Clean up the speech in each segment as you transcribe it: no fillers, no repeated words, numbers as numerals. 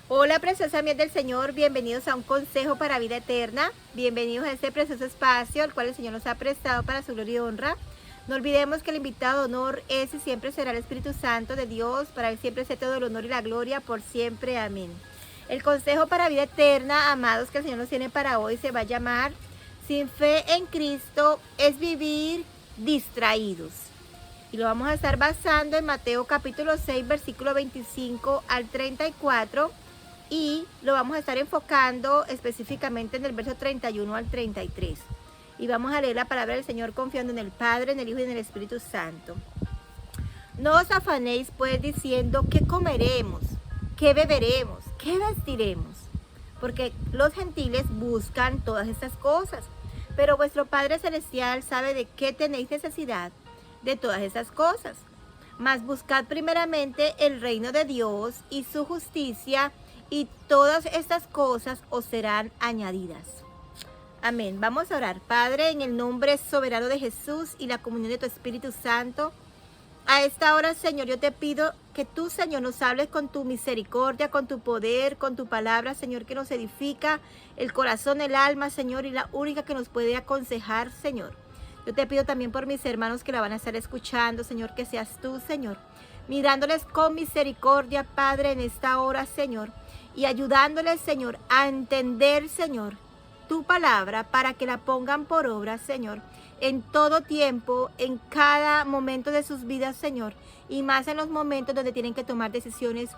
Hola, preciosa miel del Señor, bienvenidos a un consejo para vida eterna, bienvenidos a este precioso espacio, el cual el Señor nos ha prestado para su gloria y honra. No olvidemos que el invitado de honor es y siempre será el Espíritu Santo de Dios, para él siempre sea todo el honor y la gloria por siempre, amén. El consejo para vida eterna, amados, que el Señor nos tiene para hoy se va a llamar: sin fe en Cristo es vivir distraídos. Y lo vamos a estar basando en Mateo capítulo 6, versículo 25 al 34. Y lo vamos a estar enfocando específicamente en el verso 31 al 33. Y vamos a leer la palabra del Señor confiando en el Padre, en el Hijo y en el Espíritu Santo. No os afanéis pues diciendo qué comeremos, qué beberemos, qué vestiremos, porque los gentiles buscan todas estas cosas, pero vuestro Padre Celestial sabe de qué tenéis necesidad de todas esas cosas. Mas buscad primeramente el reino de Dios y su justicia, y todas estas cosas os serán añadidas. Amén. Vamos a orar. Padre, en el nombre soberano de Jesús y la comunión de tu Espíritu Santo, a esta hora, Señor, yo te pido que tú, Señor, nos hables con tu misericordia, con tu poder, con tu palabra, Señor, que nos edifica el corazón, el alma, Señor, y la única que nos puede aconsejar, Señor. Yo te pido también por mis hermanos que la van a estar escuchando, Señor, que seas tú, Señor, mirándoles con misericordia, Padre, en esta hora, Señor, y ayudándoles, Señor, a entender, Señor, tu palabra para que la pongan por obra, Señor, en todo tiempo, en cada momento de sus vidas, Señor, y más en los momentos donde tienen que tomar decisiones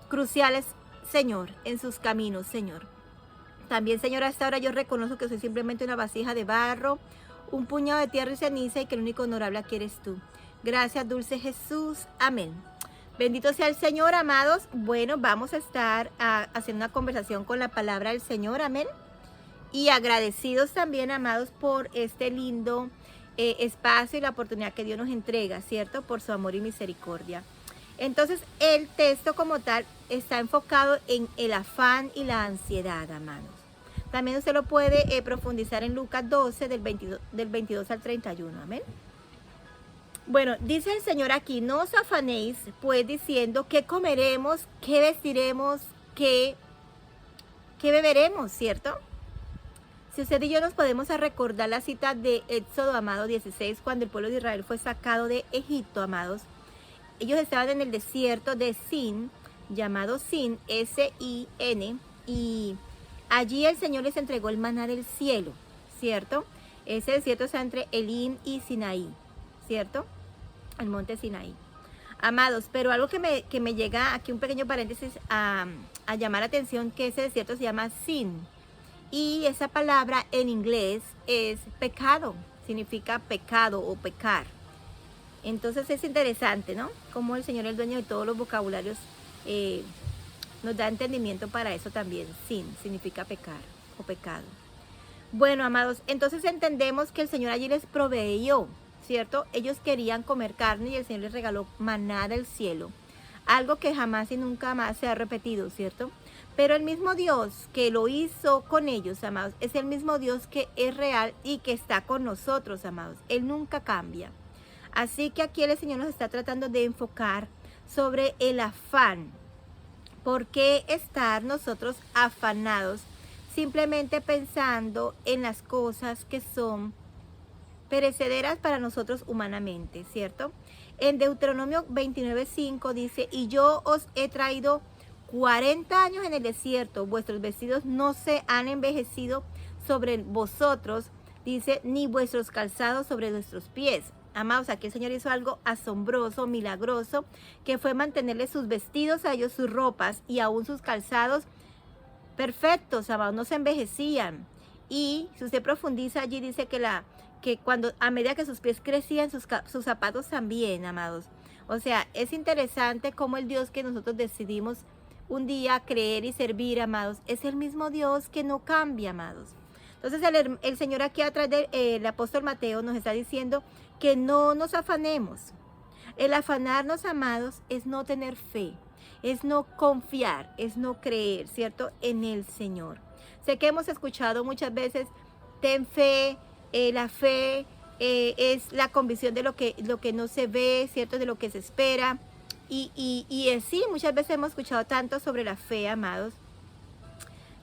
cruciales, Señor, en sus caminos, Señor. También, Señor, hasta ahora yo reconozco que soy simplemente una vasija de barro, un puñado de tierra y ceniza, y que el único honorable aquí eres tú. Gracias, dulce Jesús. Amén. Bendito sea el Señor, amados. Bueno, vamos a estar haciendo una conversación con la palabra del Señor. Amén. Y agradecidos también, amados, por este lindo espacio y la oportunidad que Dios nos entrega, ¿cierto? Por su amor y misericordia. Entonces, el texto como tal está enfocado en el afán y la ansiedad, amados. También usted lo puede profundizar en Lucas 12, del 22 al 31. Amén. Bueno, dice el Señor aquí: no os afanéis pues diciendo qué comeremos, qué vestiremos, qué beberemos, ¿cierto? Si usted y yo nos podemos recordar la cita de Éxodo, amado 16, cuando el pueblo de Israel fue sacado de Egipto, amados. Ellos estaban en el desierto de Sin, llamado Sin, S-I-N, y allí el Señor les entregó el maná del cielo, ¿cierto? Ese desierto está entre Elim y Sinaí, ¿cierto? El monte Sinaí. Amados, pero algo que me llega aquí, un pequeño paréntesis, a llamar la atención, que ese desierto se llama Sin. Y esa palabra en inglés es pecado, significa pecado o pecar. Entonces es interesante, ¿no? Como el Señor, el dueño de todos los vocabularios, nos da entendimiento para eso también. Sin significa pecar o pecado. Bueno, amados, entonces entendemos que el Señor allí les proveyó, ¿cierto? Ellos querían comer carne y el Señor les regaló maná del cielo. Algo que jamás y nunca más se ha repetido, ¿cierto? Pero el mismo Dios que lo hizo con ellos, amados, es el mismo Dios que es real y que está con nosotros, amados. Él nunca cambia. Así que aquí el Señor nos está tratando de enfocar sobre el afán. ¿Por qué estar nosotros afanados simplemente pensando en las cosas que son perecederas para nosotros humanamente, ¿cierto? En Deuteronomio 29:5 dice: y yo os he traído 40 años en el desierto, vuestros vestidos no se han envejecido sobre vosotros, dice, ni vuestros calzados sobre vuestros pies. Amados, aquí el Señor hizo algo asombroso, milagroso, que fue mantenerles sus vestidos a ellos, sus ropas y aún sus calzados perfectos, amados, no se envejecían. Y si usted profundiza allí, dice que cuando, a medida que sus pies crecían, sus zapatos también, amados. O sea, es interesante cómo el Dios que nosotros decidimos un día creer y servir, amados, es el mismo Dios que no cambia, amados. Entonces el Señor aquí a través del apóstol Mateo nos está diciendo que no nos afanemos. El afanarnos, amados, es no tener fe, es no confiar, es no creer, ¿cierto? En el Señor. Sé que hemos escuchado muchas veces: ten fe, la fe es la convicción de lo que no se ve, ¿cierto? De lo que se espera. Sí, muchas veces hemos escuchado tanto sobre la fe, amados,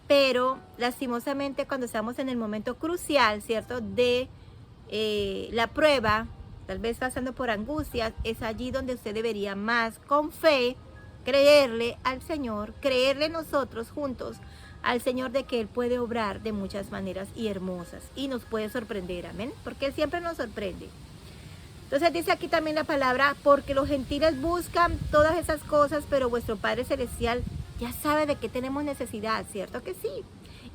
pero lastimosamente cuando estamos en el momento crucial, ¿cierto? De la prueba, tal vez pasando por angustias, es allí donde usted debería más con fe creerle al Señor, creerle nosotros juntos al Señor de que Él puede obrar de muchas maneras y hermosas y nos puede sorprender, amén, porque Él siempre nos sorprende. Entonces dice aquí también la palabra, porque los gentiles buscan todas esas cosas, pero vuestro Padre Celestial ya sabe de qué tenemos necesidad, ¿cierto que sí?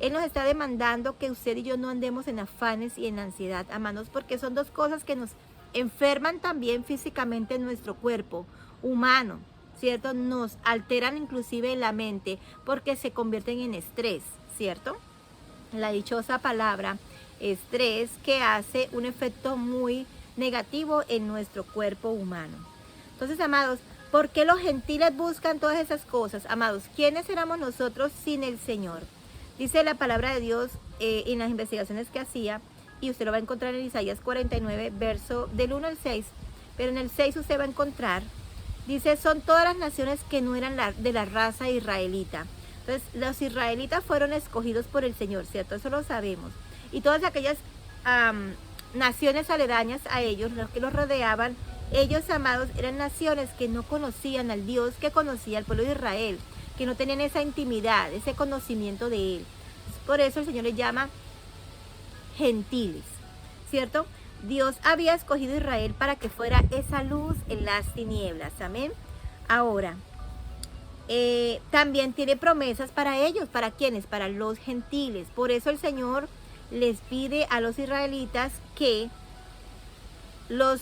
Él nos está demandando que usted y yo no andemos en afanes y en ansiedad, amados, porque son dos cosas que nos enferman también físicamente en nuestro cuerpo humano, ¿cierto? Nos alteran inclusive la mente porque se convierten en estrés, ¿cierto? La dichosa palabra estrés que hace un efecto muy negativo en nuestro cuerpo humano. Entonces, amados, ¿por qué los gentiles buscan todas esas cosas? Amados, ¿quiénes éramos nosotros sin el Señor? Dice la palabra de Dios en las investigaciones que hacía, y usted lo va a encontrar en Isaías 49, verso del 1 al 6, pero en el 6 usted va a encontrar, dice, son todas las naciones que no eran de la raza israelita. Entonces, los israelitas fueron escogidos por el Señor, ¿cierto? Eso lo sabemos. Y todas aquellas naciones aledañas a ellos, los que los rodeaban, ellos, amados, eran naciones que no conocían al Dios que conocía al pueblo de Israel, que no tenían esa intimidad, ese conocimiento de Él. Por eso el Señor les llama gentiles, ¿cierto? Dios había escogido a Israel para que fuera esa luz en las tinieblas, amén. Ahora, también tiene promesas para ellos, ¿para quiénes? Para los gentiles. Por eso el Señor les pide a los israelitas que los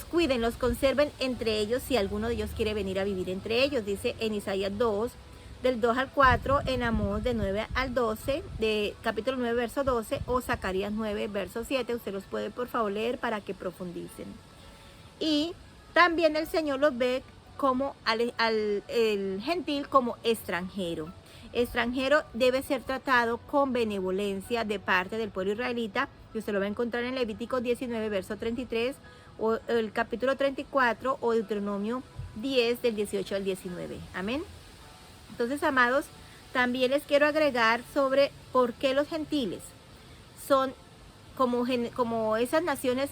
cuiden, los conserven entre ellos si alguno de ellos quiere venir a vivir entre ellos. Dice en Isaías 2, del 2 al 4, en Amós de 9 al 12, de capítulo 9, verso 12, o Zacarías 9, verso 7. Usted los puede por favor leer para que profundicen. Y también el Señor los ve como el gentil como extranjero. Extranjero debe ser tratado con benevolencia de parte del pueblo israelita, y usted lo va a encontrar en Levítico 19, verso 33, o el capítulo 34, o Deuteronomio 10, del 18 al 19. Amén. Entonces, amados, también les quiero agregar sobre por qué los gentiles son como esas naciones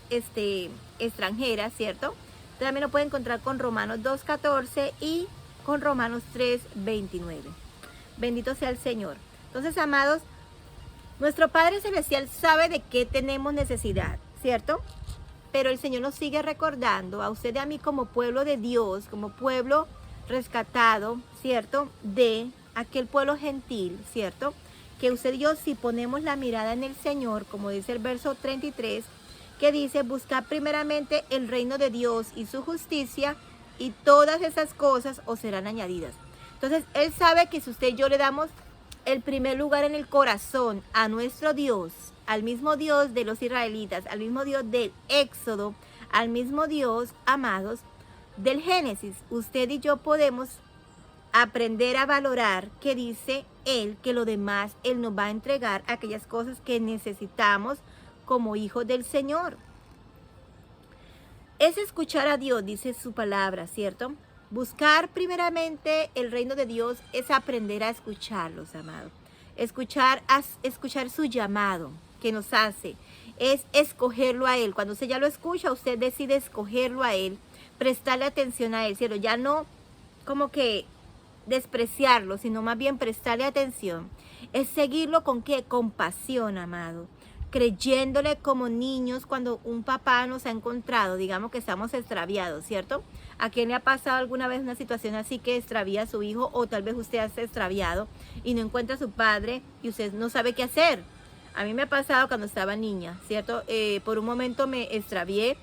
extranjeras, ¿cierto? También lo pueden encontrar con Romanos 2:14 y con Romanos 3:29. Bendito sea el Señor. Entonces, amados, nuestro Padre Celestial sabe de qué tenemos necesidad, ¿cierto? Pero el Señor nos sigue recordando a usted y a mí como pueblo de Dios, como pueblo rescatado, ¿cierto? De aquel pueblo gentil, ¿cierto? Que usted y yo, si ponemos la mirada en el Señor, como dice el verso 33, que dice, buscar primeramente el reino de Dios y su justicia, y todas esas cosas os serán añadidas. Entonces, Él sabe que si usted y yo le damos el primer lugar en el corazón a nuestro Dios, al mismo Dios de los israelitas, al mismo Dios del Éxodo, al mismo Dios, amados, del Génesis, usted y yo podemos aprender a valorar que dice Él que lo demás Él nos va a entregar aquellas cosas que necesitamos como hijos del Señor. Es escuchar a Dios, dice su palabra, ¿cierto? Buscar primeramente el reino de Dios es aprender a escucharlos, amados. Escuchar su llamado que nos hace, es escogerlo a Él. Cuando usted ya lo escucha, usted decide escogerlo a Él, prestarle atención a Él, ¿cierto? Ya no como que despreciarlo, sino más bien prestarle atención. Es seguirlo con ¿qué? Con pasión, amado. Creyéndole como niños cuando un papá nos ha encontrado, digamos que estamos extraviados, ¿cierto? ¿A quién le ha pasado alguna vez una situación así que extravía a su hijo, o tal vez usted ha extraviado y no encuentra a su padre y usted no sabe qué hacer? A mí me ha pasado cuando estaba niña, ¿cierto? Por un momento me extravié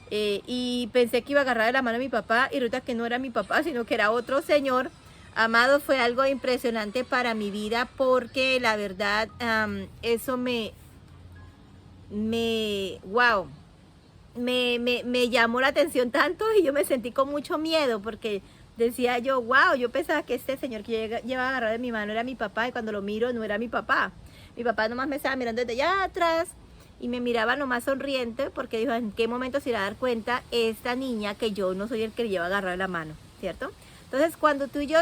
y pensé que iba a agarrar de la mano a mi papá, y resulta que no era mi papá, sino que era otro señor. Amado, fue algo impresionante para mi vida, porque la verdad eso me llamó la atención tanto, y yo me sentí con mucho miedo, porque decía yo, wow, yo pensaba que este señor que llevaba agarrado de mi mano era mi papá, y cuando lo miro no era mi papá. Mi papá nomás me estaba mirando desde allá atrás y me miraba nomás sonriente, porque dijo, ¿en qué momento se irá a dar cuenta esta niña que yo no soy el que le lleva agarrado de la mano? ¿cierto? Entonces, cuando tú y yo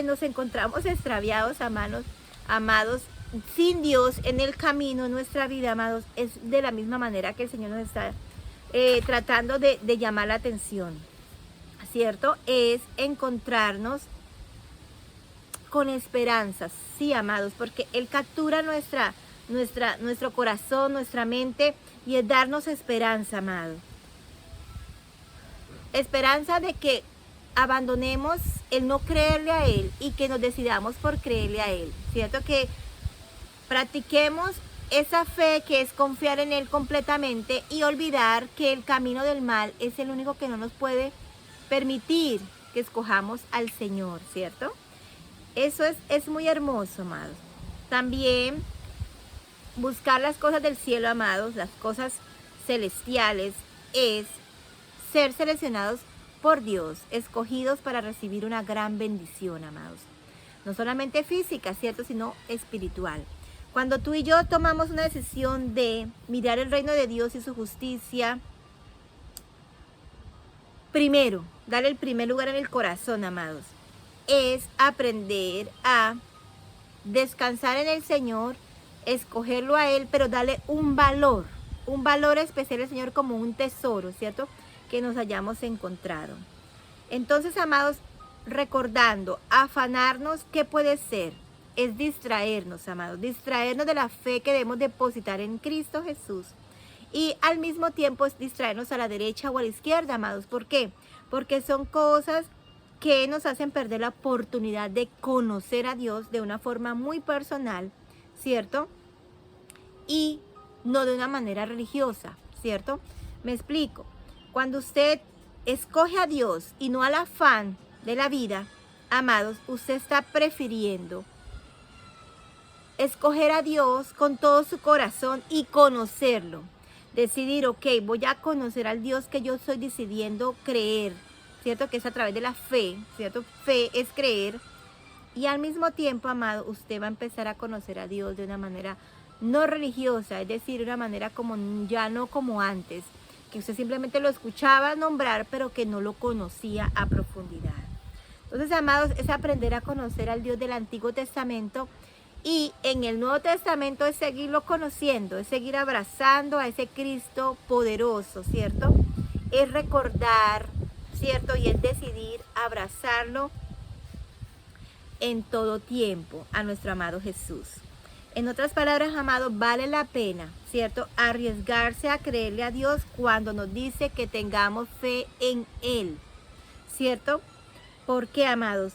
nos encontramos extraviados, amados, sin Dios en el camino, en nuestra vida, amados, es de la misma manera que el Señor nos está tratando de llamar la atención, ¿cierto? Es encontrarnos con esperanzas, sí, amados, porque Él captura nuestro corazón, nuestra mente, y es darnos esperanza, amado. Esperanza de que abandonemos el no creerle a Él y que nos decidamos por creerle a Él, ¿cierto? Que practiquemos esa fe que es confiar en Él completamente y olvidar que el camino del mal es el único que no nos puede permitir que escojamos al Señor, ¿cierto? Eso es muy hermoso, amados. También buscar las cosas del cielo, amados, las cosas celestiales, es ser seleccionados por Dios, escogidos para recibir una gran bendición, amados. No solamente física, ¿cierto?, sino espiritual. Cuando tú y yo tomamos una decisión de mirar el reino de Dios y su justicia, primero, darle el primer lugar en el corazón, amados, es aprender a descansar en el Señor, escogerlo a Él, pero darle un valor especial al Señor como un tesoro, ¿cierto?, que nos hayamos encontrado. Entonces, amados, recordando, afanarnos, ¿qué puede ser? Es distraernos, amados, distraernos de la fe que debemos depositar en Cristo Jesús. Y al mismo tiempo es distraernos a la derecha o a la izquierda, amados. ¿Por qué? Porque son cosas que nos hacen perder la oportunidad de conocer a Dios de una forma muy personal, ¿cierto? Y no de una manera religiosa, ¿cierto? Me explico. Cuando usted escoge a Dios y no al afán de la vida, amados, usted está prefiriendo escoger a Dios con todo su corazón y conocerlo. Decidir, ok, voy a conocer al Dios que yo estoy decidiendo creer, ¿cierto? Que es a través de la fe, ¿cierto? Fe es creer. Y al mismo tiempo, amado, usted va a empezar a conocer a Dios de una manera no religiosa, es decir, de una manera como ya no como antes, que usted simplemente lo escuchaba nombrar, pero que no lo conocía a profundidad. Entonces, amados, es aprender a conocer al Dios del Antiguo Testamento, y en el Nuevo Testamento es seguirlo conociendo, es seguir abrazando a ese Cristo poderoso, ¿cierto? Es recordar, ¿cierto? Y es decidir abrazarlo en todo tiempo a nuestro amado Jesús. En otras palabras, amados, vale la pena, ¿cierto?, arriesgarse a creerle a Dios cuando nos dice que tengamos fe en Él, ¿cierto? ¿Por qué, amados?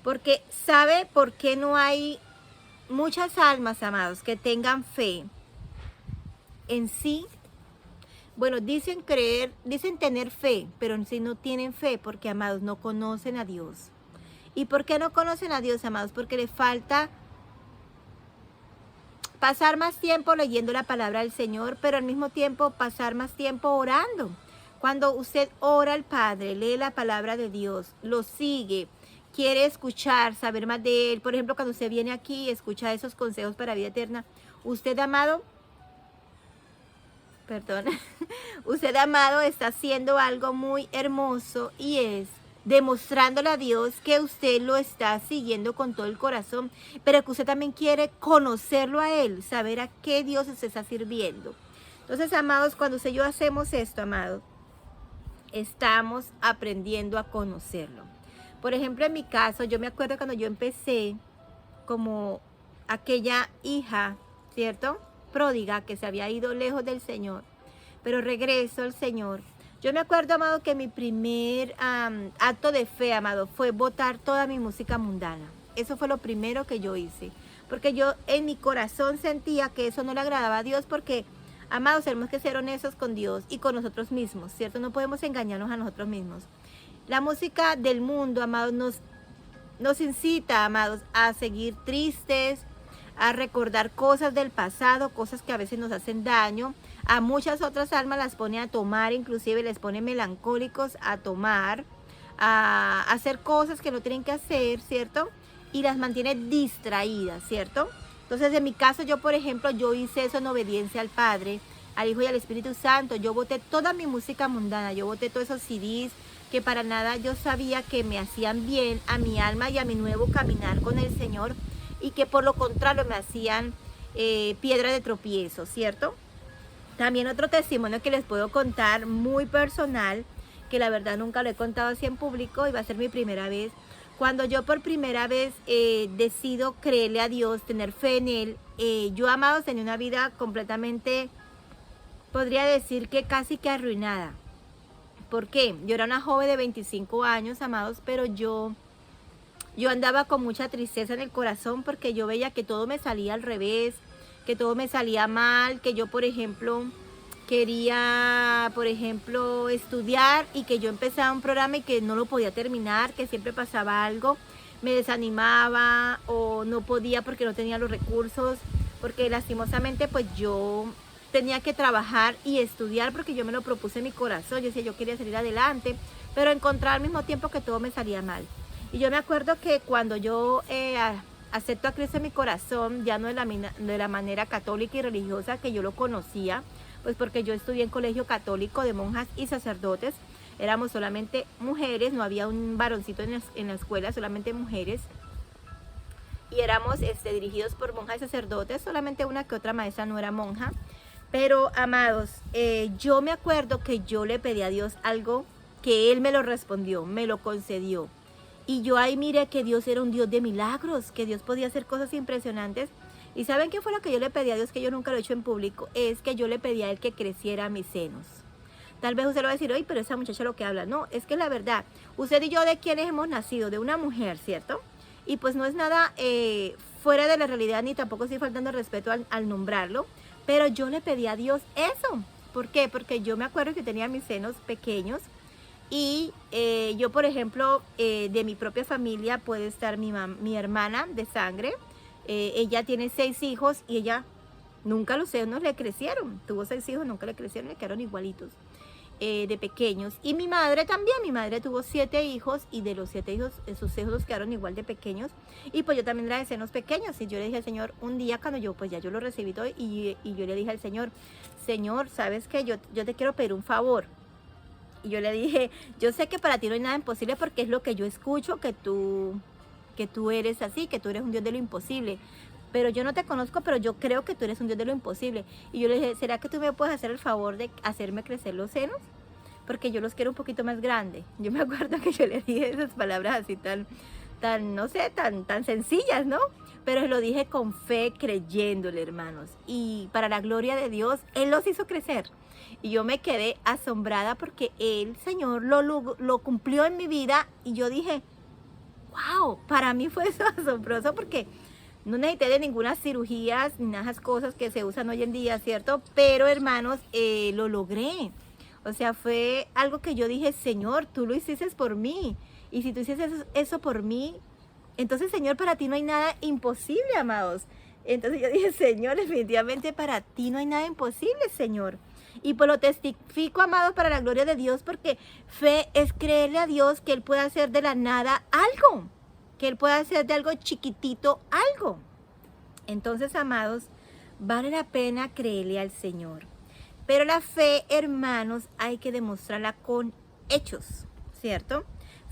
Porque ¿sabe por qué no hay muchas almas, amados, que tengan fe en sí? Bueno, dicen tener fe, pero en sí no tienen fe porque, amados, no conocen a Dios. ¿Y por qué no conocen a Dios, amados? Porque les falta pasar más tiempo leyendo la palabra del Señor, pero al mismo tiempo pasar más tiempo orando. Cuando usted ora al Padre, lee la palabra de Dios, lo sigue, quiere escuchar, saber más de Él. Por ejemplo, cuando usted viene aquí y escucha esos consejos para vida eterna, usted, amado, usted, amado, está haciendo algo muy hermoso, y es demostrándole a Dios que usted lo está siguiendo con todo el corazón, pero que usted también quiere conocerlo a Él, saber a qué Dios se está sirviendo. Entonces, amados, cuando usted y yo hacemos esto, amados, estamos aprendiendo a conocerlo. Por ejemplo, en mi caso, yo me acuerdo cuando yo empecé como aquella hija, ¿cierto?, pródiga que se había ido lejos del Señor, pero regreso al Señor. Yo me acuerdo, amado, que mi primer acto de fe, amado, fue botar toda mi música mundana. Eso fue lo primero que yo hice, porque yo en mi corazón sentía que eso no le agradaba a Dios, porque, amados, tenemos que ser honestos con Dios y con nosotros mismos, ¿cierto? No podemos engañarnos a nosotros mismos. La música del mundo, amados, nos incita, amados, a seguir tristes, a recordar cosas del pasado, cosas que a veces nos hacen daño. A muchas otras almas las pone a tomar, inclusive les pone melancólicos a tomar, a hacer cosas que no tienen que hacer, ¿cierto? Y las mantiene distraídas, ¿cierto? Entonces, en mi caso, yo, por ejemplo, yo hice eso en obediencia al Padre, al Hijo y al Espíritu Santo. Yo boté toda mi música mundana, yo boté todos esos CDs, que para nada yo sabía que me hacían bien a mi alma y a mi nuevo caminar con el Señor, y que por lo contrario me hacían piedra de tropiezo, ¿cierto? También otro testimonio que les puedo contar, muy personal, que la verdad nunca lo he contado así en público y va a ser mi primera vez. Cuando yo por primera vez decido creerle a Dios, tener fe en Él, yo, amados, tenía una vida completamente, podría decir que casi que arruinada. ¿Por qué? Yo era una joven de 25 años, amados, pero yo andaba con mucha tristeza en el corazón porque yo veía que todo me salía al revés, que todo me salía mal, que yo, por ejemplo, quería, estudiar y que yo empezaba un programa y que no lo podía terminar, que siempre pasaba algo, me desanimaba o no podía porque no tenía los recursos, porque lastimosamente pues yo tenía que trabajar y estudiar porque yo me lo propuse en mi corazón. Yo decía, yo quería salir adelante, pero encontrar al mismo tiempo que todo me salía mal. Y yo me acuerdo que cuando yo acepto a Cristo en mi corazón, ya no de la manera católica y religiosa que yo lo conocía, pues porque yo estudié en colegio católico de monjas y sacerdotes, éramos solamente mujeres, no había un varoncito en la escuela, solamente mujeres, y éramos dirigidos por monjas y sacerdotes, solamente una que otra maestra no era monja. Pero, amados, yo me acuerdo que yo le pedí a Dios algo que Él me lo respondió, me lo concedió. Y yo ahí miré que Dios era un Dios de milagros, que Dios podía hacer cosas impresionantes. ¿Y saben qué fue lo que yo le pedí a Dios, que yo nunca lo he hecho en público? Es que yo le pedí a Él que creciera mis senos. Tal vez usted lo va a decir, oye, pero esa muchacha lo que habla. No, es que es la verdad. Usted y yo, ¿de quiénes hemos nacido? De una mujer, ¿cierto? Y pues no es nada fuera de la realidad, ni tampoco estoy faltando el respeto al nombrarlo. Pero yo le pedí a Dios eso. ¿Por qué? Porque yo me acuerdo que tenía mis senos pequeños. Y yo, por ejemplo, de mi propia familia puede estar mi hermana de sangre. Ella tiene 6 hijos y ella nunca los senos le crecieron. Tuvo 6 hijos, nunca le crecieron, le quedaron igualitos de pequeños. Y mi madre también, mi madre tuvo 7 hijos y de los 7 hijos, sus hijos quedaron igual de pequeños. Y pues yo también era de senos pequeños. Y yo le dije al Señor, un día cuando yo, pues ya yo lo recibí todo, y yo le dije al Señor, Señor, ¿sabes qué? Yo te quiero pedir un favor. Y yo le dije, yo sé que para ti no hay nada imposible porque es lo que yo escucho, que tú eres así, que tú eres un Dios de lo imposible. Pero yo no te conozco, pero yo creo que tú eres un Dios de lo imposible. Y yo le dije, ¿será que tú me puedes hacer el favor de hacerme crecer los senos? Porque yo los quiero un poquito más grandes. Yo me acuerdo que yo le dije esas palabras así no sé, tan sencillas, ¿no? Pero lo dije con fe, creyéndole, hermanos. Y para la gloria de Dios, Él los hizo crecer. Y yo me quedé asombrada porque el Señor lo cumplió en mi vida. Y yo dije, wow, para mí fue eso asombroso porque no necesité de ninguna cirugía, ni nada de esas cosas que se usan hoy en día, ¿cierto? Pero, hermanos, lo logré. O sea, fue algo que yo dije, Señor, tú lo hiciste por mí. Y si tú hiciste eso por mí, entonces, Señor, para ti no hay nada imposible, amados. Entonces yo dije, Señor, definitivamente para ti no hay nada imposible, Señor. Y pues lo testifico, amados, para la gloria de Dios, porque fe es creerle a Dios que Él puede hacer de la nada algo. Que Él puede hacer de algo chiquitito algo. Entonces, amados, vale la pena creerle al Señor. Pero la fe, hermanos, hay que demostrarla con hechos, ¿cierto?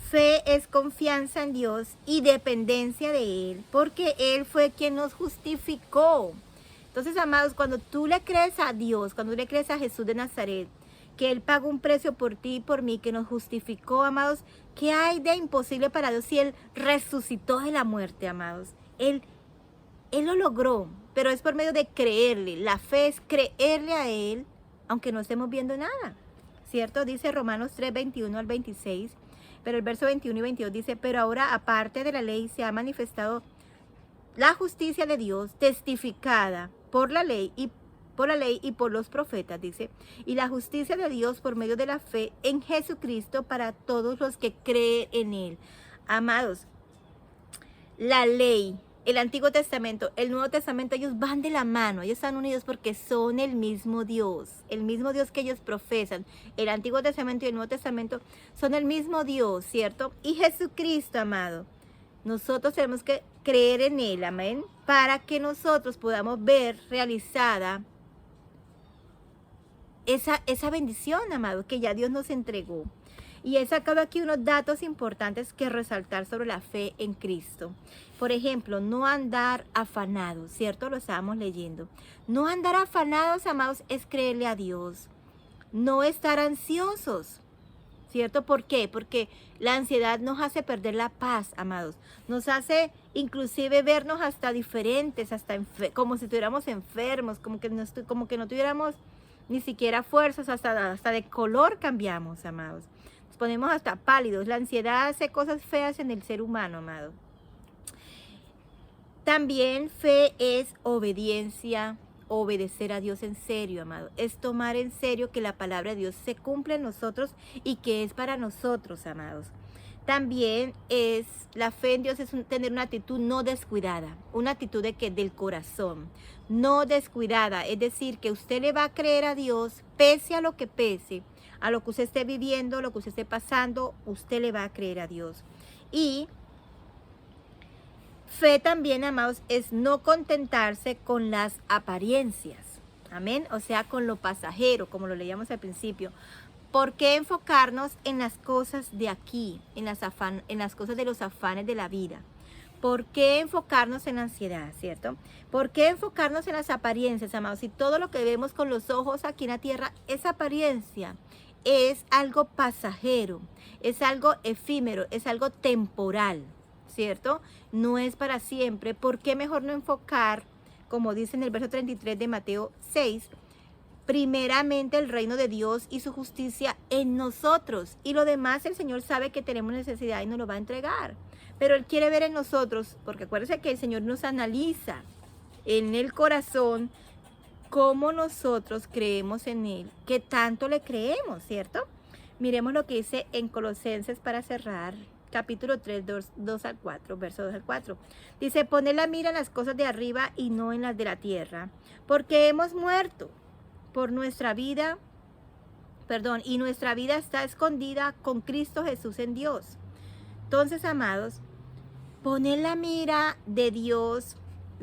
Fe es confianza en Dios y dependencia de Él, porque Él fue quien nos justificó. Entonces, amados, cuando tú le crees a Dios, cuando le crees a Jesús de Nazaret, que Él pagó un precio por ti y por mí, que nos justificó, amados, ¿qué hay de imposible para Dios si Él resucitó de la muerte, amados? Él lo logró, pero es por medio de creerle. La fe es creerle a Él, aunque no estemos viendo nada, ¿cierto? Dice Romanos 3, 21 al 26, pero el verso 21 y 22 dice, pero ahora aparte de la ley se ha manifestado la justicia de Dios testificada por la ley y por los profetas, dice, y la justicia de Dios por medio de la fe en Jesucristo para todos los que creen en Él. Amados, la ley, el Antiguo Testamento, el Nuevo Testamento, ellos van de la mano, ellos están unidos porque son el mismo Dios que ellos profesan. El Antiguo Testamento y el Nuevo Testamento son el mismo Dios, ¿cierto? Y Jesucristo, amado, nosotros tenemos que creer en Él, amén, para que nosotros podamos ver realizada esa bendición, amado, que ya Dios nos entregó. Y he sacado aquí unos datos importantes que resaltar sobre la fe en Cristo. Por ejemplo, no andar afanados, ¿cierto? Lo estábamos leyendo. No andar afanados, amados, es creerle a Dios. No estar ansiosos, ¿cierto? ¿Por qué? Porque la ansiedad nos hace perder la paz, amados. Nos hace inclusive vernos hasta diferentes, hasta como si estuviéramos enfermos, como que no tuviéramos ni siquiera fuerzas, hasta de color cambiamos, amados. Nos ponemos hasta pálidos. La ansiedad hace cosas feas en el ser humano, amado. También fe es obediencia, obedecer a Dios en serio, amado. Es tomar en serio que la palabra de Dios se cumple en nosotros y que es para nosotros, amados. También es la fe en Dios, es tener una actitud no descuidada, una actitud del corazón, no descuidada. Es decir, que usted le va a creer a Dios pese a lo que pese, a lo que usted esté viviendo, lo que usted esté pasando, usted le va a creer a Dios. Y fe también, amados, es no contentarse con las apariencias. Amén. O sea, con lo pasajero, como lo leíamos al principio. ¿Por qué enfocarnos en las cosas de aquí, en las cosas de los afanes de la vida? ¿Por qué enfocarnos en la ansiedad, cierto? ¿Por qué enfocarnos en las apariencias, amados? Si todo lo que vemos con los ojos aquí en la tierra es apariencia, es algo pasajero, es algo efímero, es algo temporal, ¿cierto? No es para siempre. ¿Por qué mejor no enfocar, como dice en el verso 33 de Mateo 6, primeramente el reino de Dios y su justicia en nosotros? Y lo demás el Señor sabe que tenemos necesidad y nos lo va a entregar. Pero Él quiere ver en nosotros, porque acuérdense que el Señor nos analiza en el corazón cómo nosotros creemos en Él, qué tanto le creemos, ¿cierto? Miremos lo que dice en Colosenses para cerrar. Capítulo 3, 2 al 4, verso 2 al 4. Dice, poned la mira en las cosas de arriba y no en las de la tierra, porque hemos muerto por nuestra vida, y nuestra vida está escondida con Cristo Jesús en Dios. Entonces, amados, poned la mira de Dios,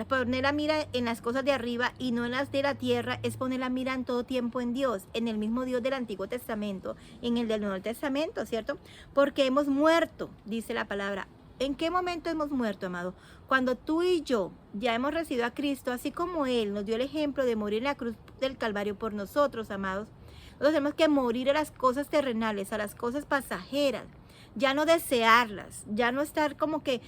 poner la mira en las cosas de arriba y no en las de la tierra, es poner la mira en todo tiempo en Dios, en el mismo Dios del Antiguo Testamento, en el del Nuevo Testamento, ¿cierto? Porque hemos muerto, dice la palabra. ¿En qué momento hemos muerto, amado? Cuando tú y yo ya hemos recibido a Cristo, así como Él nos dio el ejemplo de morir en la cruz del Calvario por nosotros, amados. Nosotros tenemos que morir a las cosas terrenales, a las cosas pasajeras, ya no desearlas, ya no estar como que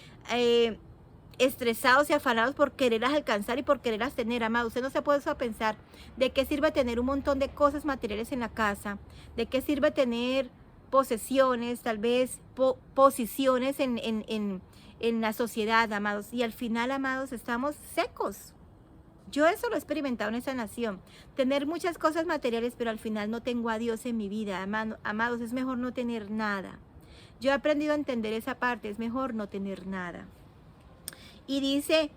estresados y afanados por quererlas alcanzar y por quererlas tener, amado. Usted no se puede pensar de qué sirve tener un montón de cosas materiales en la casa, de qué sirve tener posesiones, tal vez posiciones en la sociedad, amados. Y al final, amados, estamos secos. Yo eso lo he experimentado en esa nación. Tener muchas cosas materiales, pero al final no tengo a Dios en mi vida, amados. Es mejor no tener nada. Yo he aprendido a entender esa parte. Es mejor no tener nada. Y dice,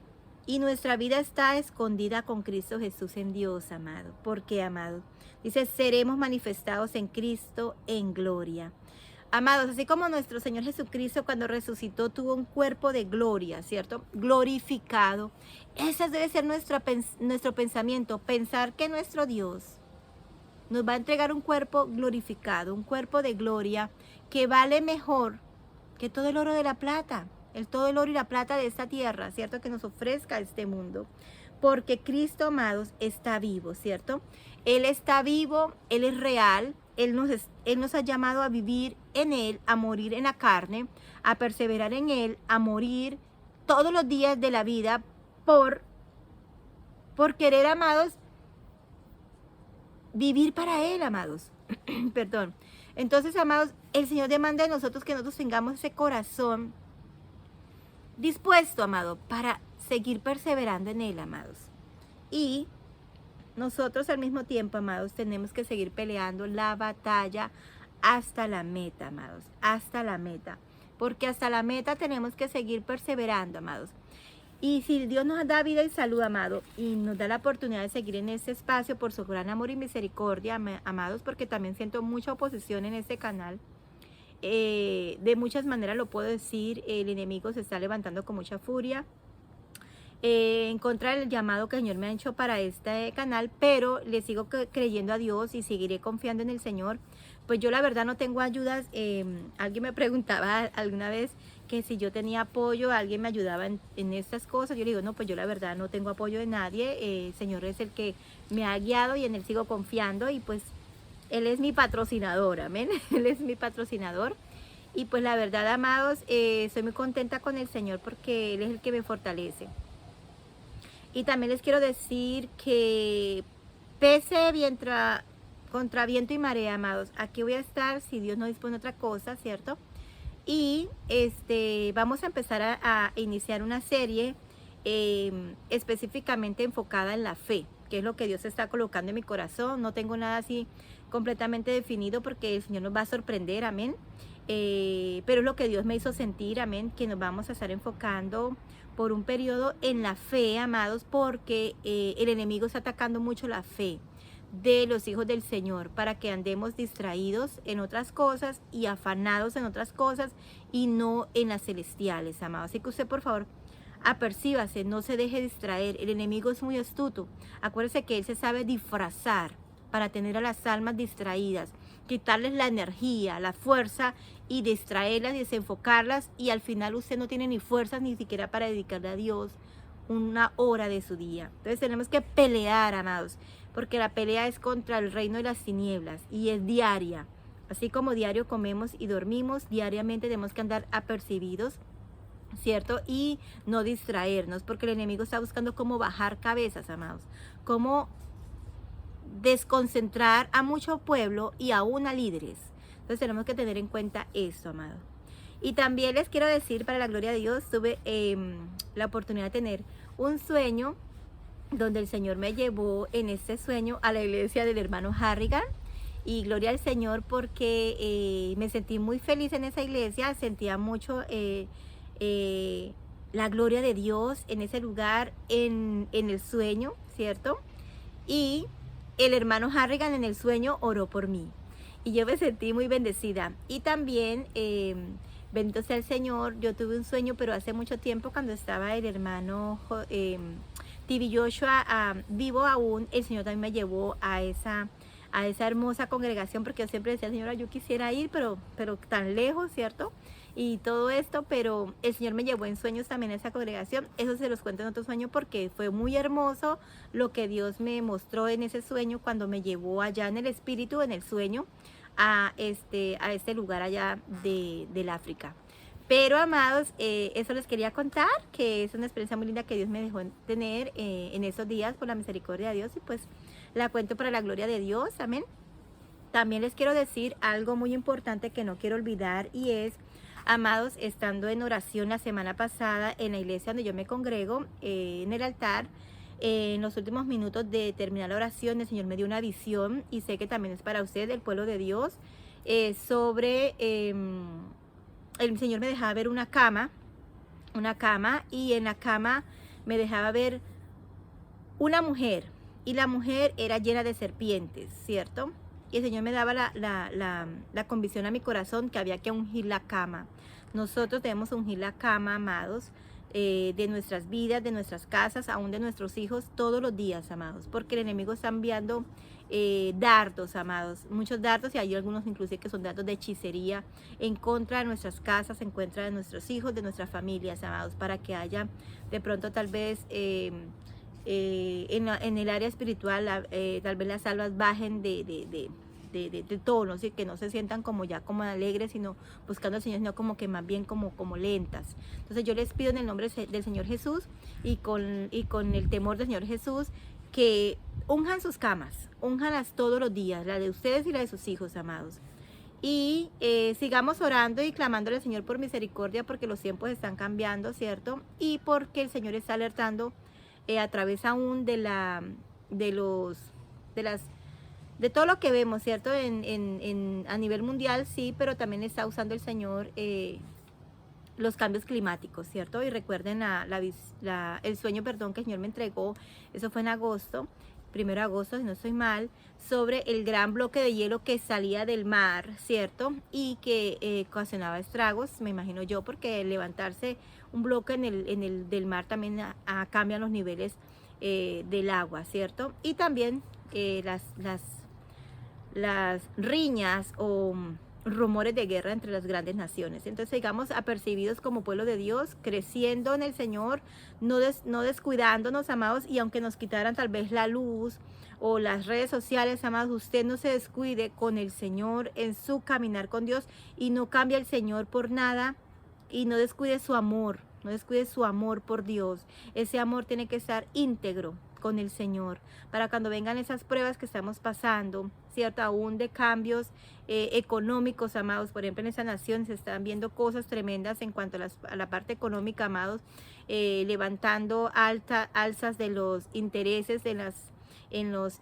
y nuestra vida está escondida con Cristo Jesús en Dios, amado. ¿Por qué, amado? Dice, seremos manifestados en Cristo en gloria. Amados, así como nuestro Señor Jesucristo cuando resucitó tuvo un cuerpo de gloria, ¿cierto? Glorificado. Ese debe ser nuestro pensamiento, pensar que nuestro Dios nos va a entregar un cuerpo glorificado, un cuerpo de gloria que vale mejor que todo el oro de la plata. Todo el oro y la plata de esta tierra, ¿cierto? Que nos ofrezca este mundo. Porque Cristo, amados, está vivo, ¿cierto? Él está vivo, Él es real, Él nos ha llamado a vivir en Él, a morir en la carne, a perseverar en Él, a morir todos los días de la vida por querer, amados, vivir para Él, amados. Perdón. Entonces, amados, el Señor demanda de nosotros que nosotros tengamos ese corazón dispuesto, amado, para seguir perseverando en Él, amados. Y nosotros al mismo tiempo, amados, tenemos que seguir peleando la batalla hasta la meta, amados, hasta la meta. Porque hasta la meta tenemos que seguir perseverando, amados. Y si Dios nos da vida y salud, amado, y nos da la oportunidad de seguir en este espacio por su gran amor y misericordia, amados, porque también siento mucha oposición en este canal. De muchas maneras lo puedo decir, el enemigo se está levantando con mucha furia en contra del llamado que el Señor me ha hecho para este canal, pero le sigo creyendo a Dios y seguiré confiando en el Señor, pues yo la verdad no tengo ayudas. Alguien me preguntaba alguna vez que si yo tenía apoyo, alguien me ayudaba en estas cosas. Yo le digo, no, pues yo la verdad no tengo apoyo de nadie. El Señor es el que me ha guiado y en Él sigo confiando, y pues Él es mi patrocinador, amén. Él es mi patrocinador. Y pues la verdad, amados, estoy muy contenta con el Señor porque Él es el que me fortalece. Y también les quiero decir que pese contra viento y marea, amados, aquí voy a estar si Dios no dispone otra cosa, ¿cierto? Y vamos a empezar a iniciar una serie específicamente enfocada en la fe, que es lo que Dios está colocando en mi corazón. No tengo nada así completamente definido porque el Señor nos va a sorprender, amén. Pero es lo que Dios me hizo sentir, amén, que nos vamos a estar enfocando por un periodo en la fe, amados, porque el enemigo está atacando mucho la fe de los hijos del Señor, para que andemos distraídos en otras cosas y afanados en otras cosas y no en las celestiales, amados. Así que usted, por favor, apercíbase, no se deje distraer. El enemigo es muy astuto. Acuérdese que él se sabe disfrazar para tener a las almas distraídas, quitarles la energía, la fuerza y distraerlas y desenfocarlas, y al final usted no tiene ni fuerzas ni siquiera para dedicarle a Dios una hora de su día. Entonces tenemos que pelear, amados, porque la pelea es contra el reino de las tinieblas y es diaria. Así como diario comemos y dormimos, diariamente tenemos que andar apercibidos, ¿cierto? Y no distraernos, porque el enemigo está buscando cómo bajar cabezas, amados, cómo desconcentrar a mucho pueblo y aún a líderes. Entonces tenemos que tener en cuenta esto, amado. Y también les quiero decir, para la gloria de Dios, tuve la oportunidad de tener un sueño donde el Señor me llevó en este sueño a la iglesia del hermano Harrigan. Y gloria al Señor porque me sentí muy feliz en esa iglesia, sentía mucho la gloria de Dios en ese lugar, en el sueño, ¿cierto? Y el hermano Harrigan en el sueño oró por mí y yo me sentí muy bendecida. Y también, bendito sea el Señor, yo tuve un sueño, pero hace mucho tiempo, cuando estaba el hermano TV Joshua vivo aún. El Señor también me llevó a esa hermosa congregación, porque yo siempre decía, Señora, yo quisiera ir, pero tan lejos, ¿cierto? Y todo esto, pero el Señor me llevó en sueños también a esa congregación. Eso se los cuento en otro sueño porque fue muy hermoso lo que Dios me mostró en ese sueño, cuando me llevó allá en el espíritu, en el sueño, a este lugar allá del África. Pero, amados, eso les quería contar, que es una experiencia muy linda que Dios me dejó tener en esos días por la misericordia de Dios, y pues la cuento para la gloria de Dios, amén. También les quiero decir algo muy importante que no quiero olvidar, y es, amados, estando en oración la semana pasada en la iglesia donde yo me congrego, en el altar, en los últimos minutos de terminar la oración, el Señor me dio una visión, y sé que también es para usted, el pueblo de Dios, sobre... el Señor me dejaba ver una cama, y en la cama me dejaba ver una mujer, y la mujer era llena de serpientes, ¿cierto? Y el Señor me daba la convicción a mi corazón que había que ungir la cama. Nosotros debemos ungir la cama, amados, de nuestras vidas, de nuestras casas, aún de nuestros hijos, todos los días, amados, porque el enemigo está enviando dardos, amados, muchos dardos, y hay algunos inclusive que son dardos de hechicería en contra de nuestras casas, en contra de nuestros hijos, de nuestras familias, amados, para que haya de pronto tal vez en el área espiritual, tal vez las almas bajen de tono, ¿sí? Que no se sientan como ya como alegres, sino buscando al Señor, sino como que más bien como lentas. Entonces yo les pido en el nombre del Señor Jesús y con el temor del Señor Jesús, que unjan sus camas, unjanlas todos los días, la de ustedes y la de sus hijos, amados. Y sigamos orando y clamándole al Señor por misericordia, porque los tiempos están cambiando, ¿cierto? Y porque el Señor está alertando a través aún de todo lo que vemos, ¿cierto? A nivel mundial, sí, pero también está usando el Señor los cambios climáticos, ¿cierto? Y recuerden el sueño, perdón, que el Señor me entregó, eso fue en agosto, 1 de agosto, si no estoy mal, sobre el gran bloque de hielo que salía del mar, ¿cierto? Y que ocasionaba estragos, me imagino yo, porque levantarse un bloque del mar también cambian los niveles del agua, ¿cierto? Y también las riñas o rumores de guerra entre las grandes naciones. Entonces sigamos apercibidos como pueblo de Dios, creciendo en el Señor, no descuidándonos, amados, y aunque nos quitaran tal vez la luz o las redes sociales, amados, usted no se descuide con el Señor en su caminar con Dios y no cambie al Señor por nada y no descuide su amor, no descuide su amor por Dios. Ese amor tiene que estar íntegro con el Señor, para cuando vengan esas pruebas que estamos pasando, ¿cierto? Aún de cambios económicos, amados. Por ejemplo, en esa nación se están viendo cosas tremendas en cuanto a la parte económica, amados, levantando alzas de los intereses de en los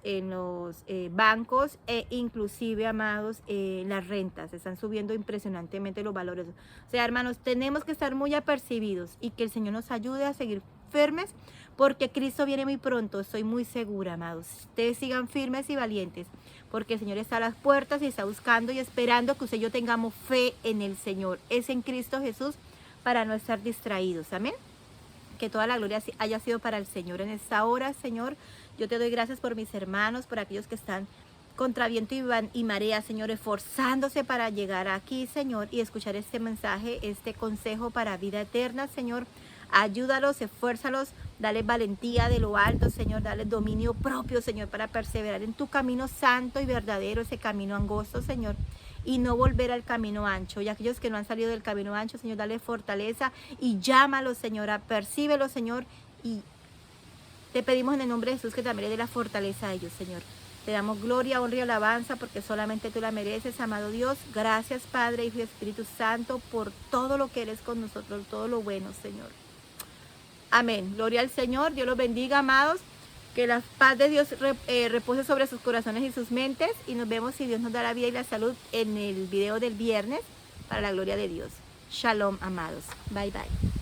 bancos e inclusive, amados, las rentas. Se están subiendo impresionantemente los valores. O sea, hermanos, tenemos que estar muy apercibidos y que el Señor nos ayude a seguir firmes, porque Cristo viene muy pronto, estoy muy segura, amados. Ustedes sigan firmes y valientes, porque el Señor está a las puertas y está buscando y esperando que usted y yo tengamos fe en el Señor. Es en Cristo Jesús, para no estar distraídos. Amén. Que toda la gloria haya sido para el Señor en esta hora, Señor. Yo te doy gracias por mis hermanos, por aquellos que están contra viento y marea, Señor, esforzándose para llegar aquí, Señor, y escuchar este mensaje, este consejo para vida eterna, Señor. Ayúdalos, esfuérzalos, dale valentía de lo alto, Señor, dale dominio propio, Señor, para perseverar en tu camino santo y verdadero, ese camino angosto, Señor, y no volver al camino ancho. Y aquellos que no han salido del camino ancho, Señor, dale fortaleza y llámalos, Señor, percíbelos, Señor, y te pedimos en el nombre de Jesús que también le dé la fortaleza a ellos, Señor. Te damos gloria, honra y alabanza porque solamente tú la mereces, amado Dios. Gracias, Padre, Hijo y Espíritu Santo, por todo lo que eres con nosotros, todo lo bueno, Señor. Amén. Gloria al Señor. Dios los bendiga, amados. Que la paz de Dios repose sobre sus corazones y sus mentes. Y nos vemos, si Dios nos da la vida y la salud, en el video del viernes, para la gloria de Dios. Shalom, amados. Bye, bye.